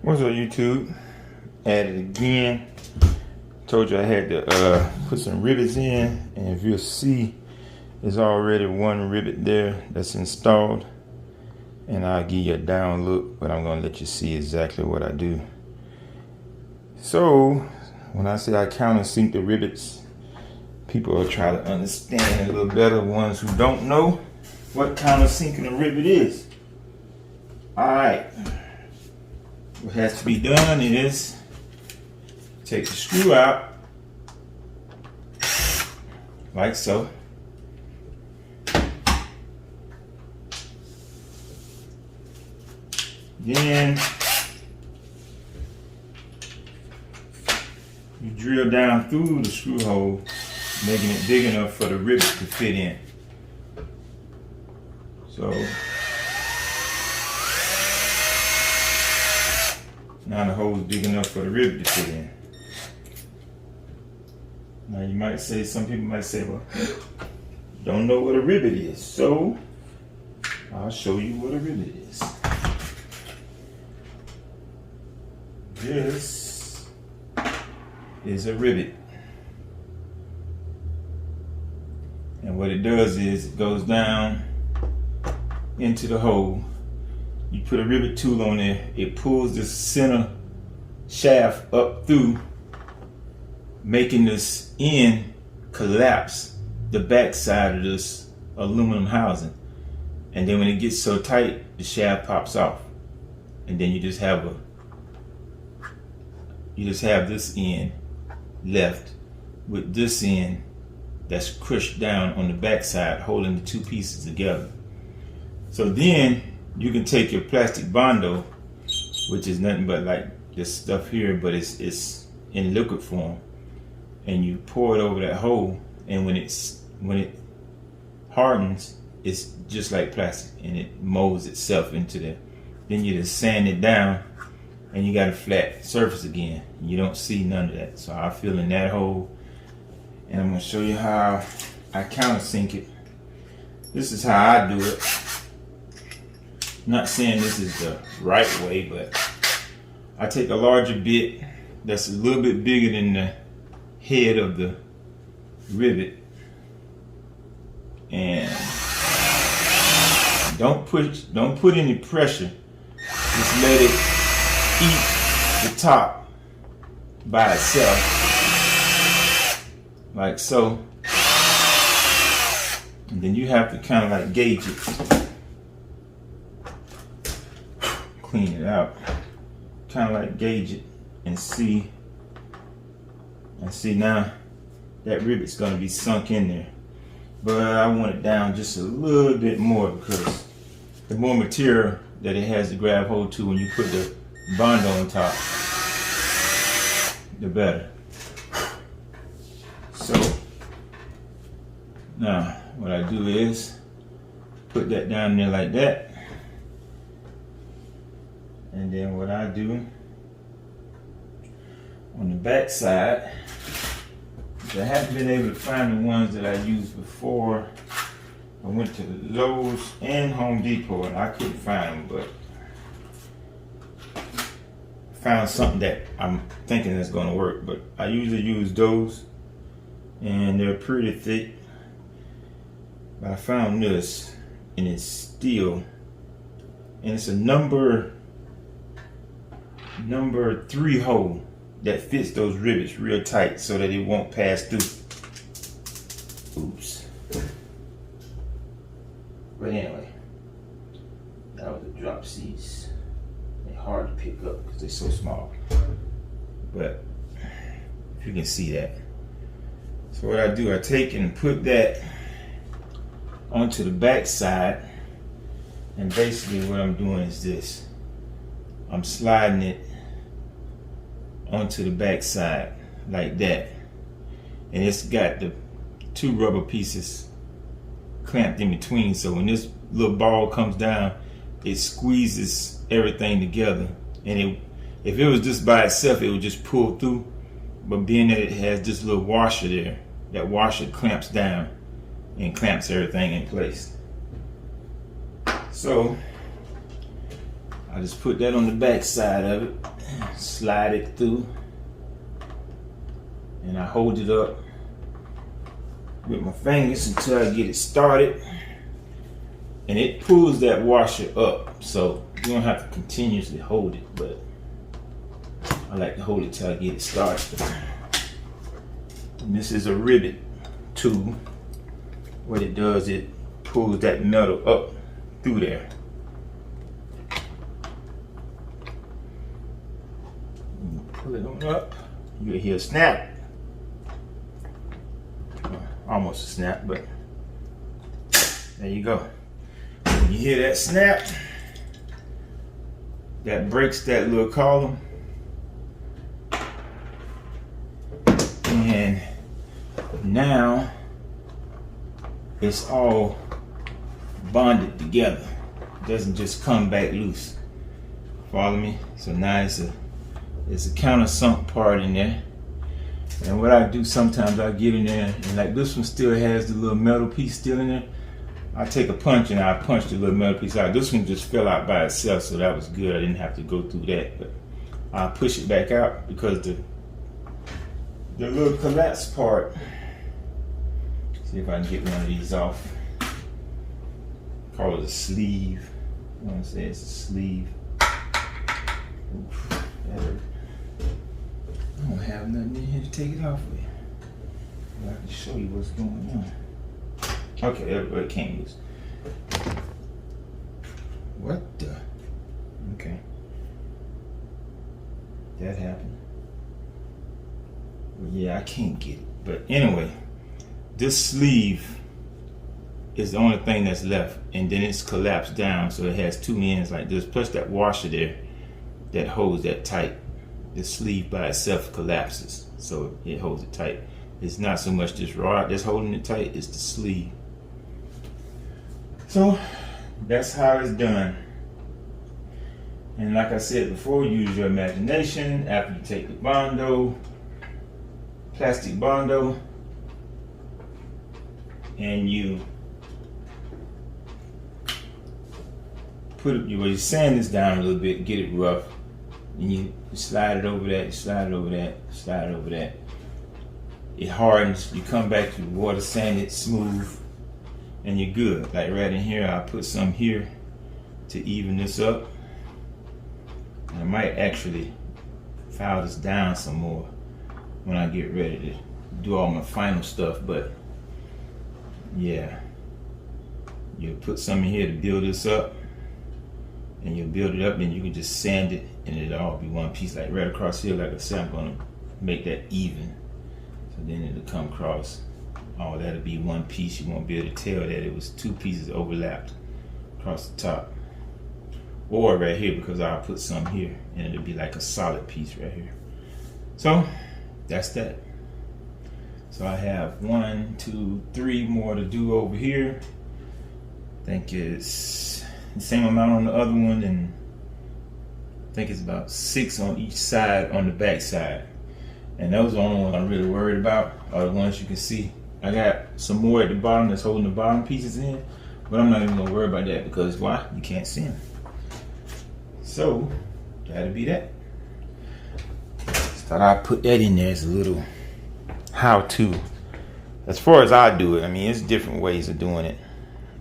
What's up, YouTube? At it again. Told you I had to put some rivets in, and if you'll see, there's already one rivet there that's installed, and I'll give you a down look, but I'm gonna let you see exactly what I do. So when I say I countersink the rivets, people will try to understand a little better. Ones who don't know what countersinking a rivet is. Alright, what has to be done is take the screw out like so. Then you drill down through the screw hole, making it big enough for the rivet to fit in. So now the hole is big enough for the rivet to fit in. Now you might say, some people might say, well, don't know what a rivet is. So I'll show you what a rivet is. This is a rivet. And what it does is it goes down into the hole. You put a rivet tool on there, it pulls the center shaft up through, making this end collapse the back side of this aluminum housing. And then when it gets so tight, the shaft pops off. And then you just have this end left with this end that's crushed down on the back side, holding the two pieces together. So then you can take your plastic Bondo, which is nothing but like this stuff here, but it's in liquid form, and you pour it over that hole, and when it hardens, it's just like plastic, and it molds itself into there. Then you just sand it down, and you got a flat surface again. You don't see none of that. So I fill in that hole, and I'm gonna show you how I countersink it. This is how I do it. I'm not saying this is the right way, but I take a larger bit that's a little bit bigger than the head of the rivet, and don't put any pressure. Just let it eat the top by itself, like so. And then you have to kind of like gauge it. Clean it out, kind of like gauge it and see. And see, now that rivet's going to be sunk in there, but I want it down just a little bit more, because the more material that it has to grab hold to when you put the Bondo on top, the better. So now what I do is put that down there like that. And then what I do on the back side, I haven't been able to find the ones that I used before. I went to the Lowe's and Home Depot and I couldn't find them, but I found something that I'm thinking is going to work. But I usually use those, and they're pretty thick. But I found this, and it's steel, and it's a number 3 hole that fits those rivets real tight so that it won't pass through. Oops. But anyway, that was the drop C's. They're hard to pick up because they're so small. But if you can see that. So what I do, I take and put that onto the back side, and basically what I'm doing is this. I'm sliding it onto the back side like that, and it's got the 2 rubber pieces clamped in between, so when this little ball comes down, it squeezes everything together. And if it was just by itself, it would just pull through, but being that it has this little washer there, that washer clamps down and clamps everything in place. So I just put that on the back side of it. slide it through, and I hold it up with my fingers until I get it started, and it pulls that washer up, so you don't have to continuously hold it, but I like to hold it till I get it started. And this is a rivet tool. What it does, it pulls that metal up through there. Pull it on up, you'll hear a snap. Almost a snap, but there you go. When you hear that snap, that breaks that little column. And now it's all bonded together. It doesn't just come back loose. Follow me? So now it's a countersunk part in there. And what I do sometimes, I get in there, and like this one still has the little metal piece still in there. I take a punch and I punch the little metal piece out. This one just fell out by itself, so that was good. I didn't have to go through that. But I push it back out because the little collapse part. See if I can get one of these off. Call it a sleeve. I want to say it's a sleeve. Oof, that hurt. I don't have nothing in here to take it off with. But I can show you what's going on. Okay, it came loose. What the? Okay. That happened. Well, yeah, I can't get it. But anyway, this sleeve is the only thing that's left. And then it's collapsed down, so it has two ends like this. Plus that washer there that holds that tight. The sleeve by itself collapses, so it holds it tight. It's not so much this rod that's holding it tight, it's the sleeve. So that's how it's done. And like I said before, use your imagination. After you take the bondo, plastic bondo, and you put it, you sand this down a little bit, get it rough. And you slide it over that, slide it over that, slide it over that. It hardens, you come back to water, sand it smooth, and you're good. Like right in here, I'll put some here to even this up. And I might actually file this down some more when I get ready to do all my final stuff, but yeah. You'll put some in here to build this up, and you'll build it up, and you can just sand it, and it'll all be one piece, like right across here. Like I said, I'm gonna make that even, so then it'll come across. Oh, that'll be one piece. You won't be able to tell that it was two pieces overlapped across the top, or right here, because I'll put some here, and it'll be like a solid piece right here. So that's that. So I have 1, 2, 3 more to do over here. I think it's the same amount on the other one, and I think it's about 6 on each side on the back side. And those are the only ones I'm really worried about, are the ones you can see. I got some more at the bottom that's holding the bottom pieces in, but I'm not even gonna worry about that because why? You can't see them. So that'll be that. Just thought I'd put that in there as a little how-to. As far as I do it, I mean, it's different ways of doing it,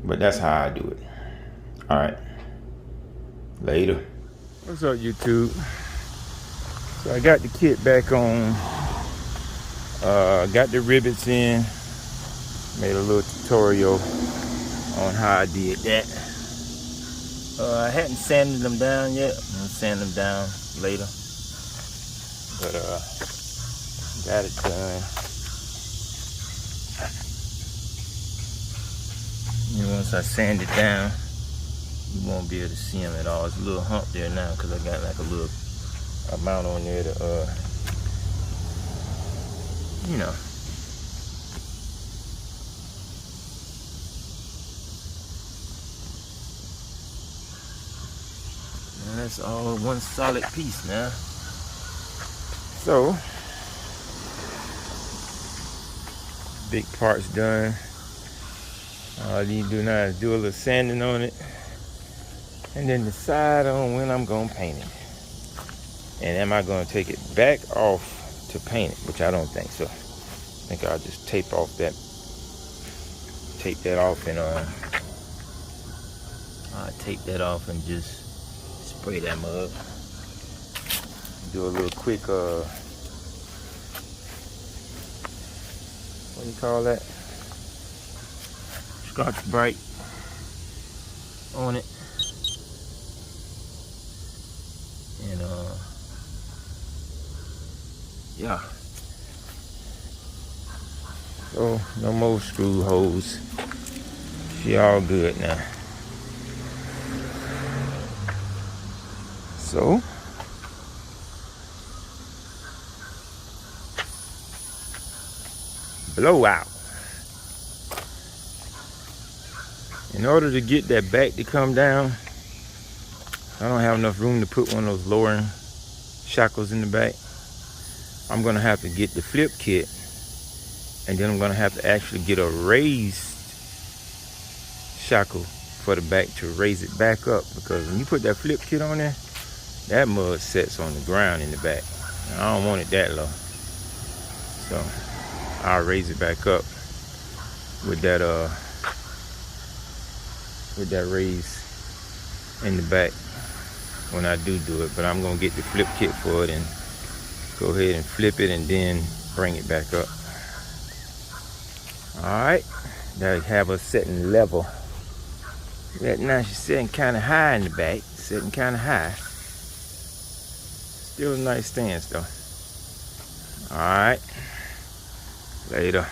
but that's how I do it. All right, later. What's up, YouTube? So I got the kit back on. Got the rivets in. Made a little tutorial on how I did that. I hadn't sanded them down yet. I'm gonna sand them down later. But got it done. And once I sand it down, you won't be able to see them at all. It's a little hump there now because I got like a little amount on there to, you know. And that's all one solid piece now. So, big part's done. All you do now is do a little sanding on it, and then decide on when I'm gonna paint it. And am I going to take it back off to paint it? Which I don't think so. I think I'll just tape that off, and I'll tape that off and just spray that mug. Do a little quick what do you call that? Scotch-Brite on it. And yeah. So no more screw holes. She all good now. So blowout. In order to get that back to come down, I don't have enough room to put one of those lowering shackles in the back. I'm gonna have to get the flip kit, and then I'm gonna have to actually get a raised shackle for the back to raise it back up, because when you put that flip kit on there, that mud sets on the ground in the back. I don't want it that low. So I'll raise it back up with that raise in the back when I do it. But I'm gonna get the flip kit for it and go ahead and flip it and then bring it back up. Alright, now we have us setting level. Right now she's sitting kind of high in the back, sitting kind of high. Still a nice stance though. Alright, later.